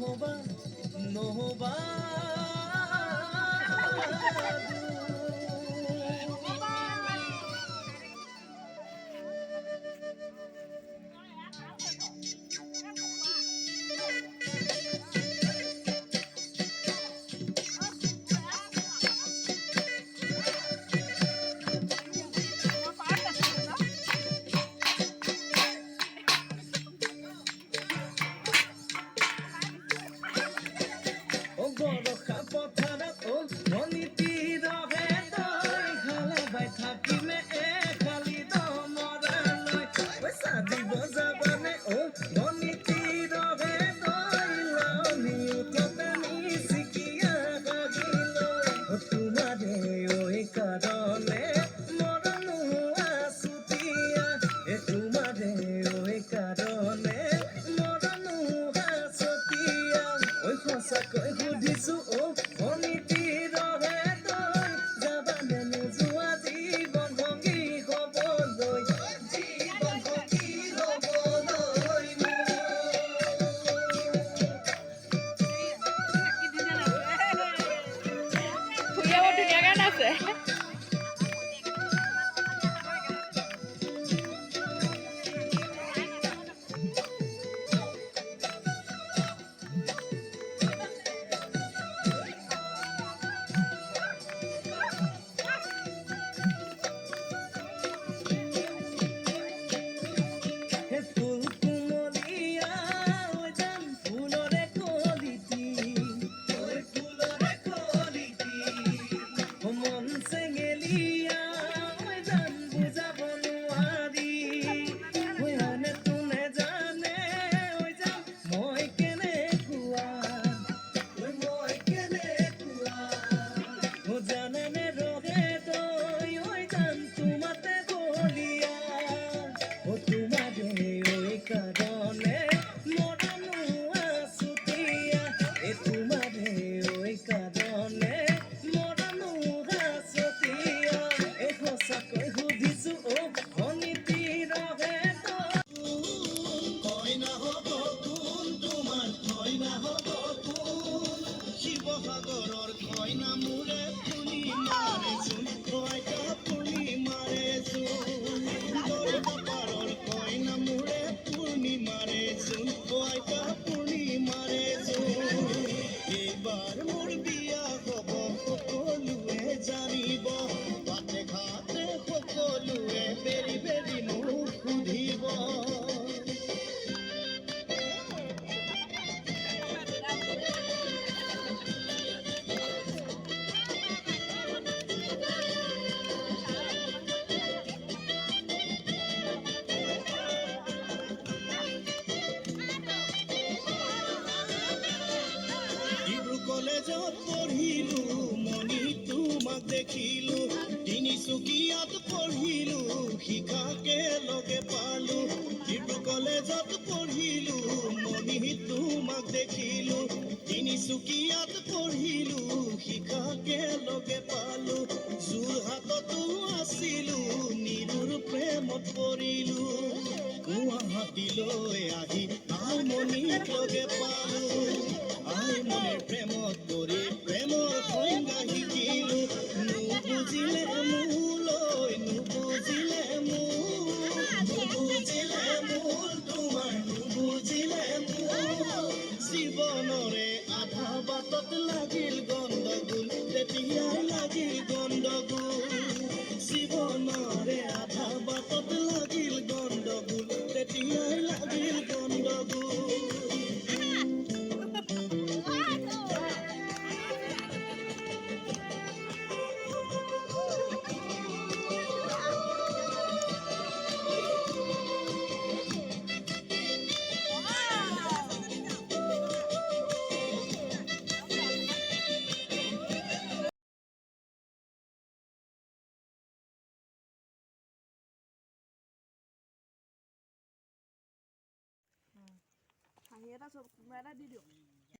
নহবা নহবা বৰষা পথাৰত ধনীতি ৰহে তই খালে বাই থাকিলে খালি দমৰালৈ পইচা দিব যাবানে ধনীতি ৰহে তই লাউনি উঠতে নিচিকিয়া গাগিলৈ তোমাৰে ঐ কাৰণে মৰনো আছুতীয়া তোমাৰে ঐ কাৰণে মৰনো আছুতীয়া ঐ সঁচাকৈ সুধিছো ধনীতি ৰহে তই যাবানে নোযোৱা জীৱন সংগী হ'বলৈ জীৱন সংগী হ'বলৈ খুৰীয়ে বৰ ধুনীয়া গান আছে। ফুল কুমলীয়া জান ফুলৰে কলিতি ফুলৰে কলিতি মন চেঙেলীয়া জান বুজাব নোৱাৰি আনে তোনে জানে জান মই কেনেকুৱা মই কেনেকুৱা জানেনে ৰহে তই জান তোমাতে বলিয়া তোমাৰে ঐ কাৰণে মৰনো আছুতীয়া তোমাৰে ঐ কাৰণে মৰনো আছুতীয়া সঁচাকৈ সুধিছো ধনীতি ৰহে কইনা হ'ব কোন তোমাৰ কইনা হ'ব কোন শিৱসাগৰৰ কইনা মোৰে ফুলি মাৰেচোন কইনা ফুলি মাৰেচোন দৰবাৰৰ কইনা মোৰে পূৰ্ণিমাৰে চোন কইনা পূৰ্ণিমাৰে চোন এইবাৰ মোৰ বিয়া হ'ব সকলোৱে জানিব বাটে ঘাটে সকলোৱে বেৰি বেৰি মোক সুধিব কলেজত পঢ়িলো মনি তোমাক দেখিলো তিনিচুকীয়াত পঢ়িলো শিখাকে লগে পালো কলেজত পঢ়িলো মনি তোমাক দেখিলো তিনিচুকীয়াত পঢ়িলো শিখাকে লগে পালো যোৰহাটতো আছিলো নিৰুৰ প্ৰেমত পৰিলো গুৱাহাটীলৈ আহি মনিক লগে পালো মনিৰ প্ৰেমত পৰি প্ৰেমৰ সংজ্ঞা শিকিলো নুবুজিলে মোলৈ নুবুজিলে মোৰ তোমাৰ নুবুজিলে মোৰ জীৱনৰে আধা বাটত লাগিল গণ্ডগোল তেতিয়াই লাগিল গণ্ডগোল জীৱনৰে আধা বাটত লাগিল গণ্ডগোল তেতিয়াই লাগিল গণ্ডগোল হাঁহি এটা চব কোনোবা এটা দি দিয়ক।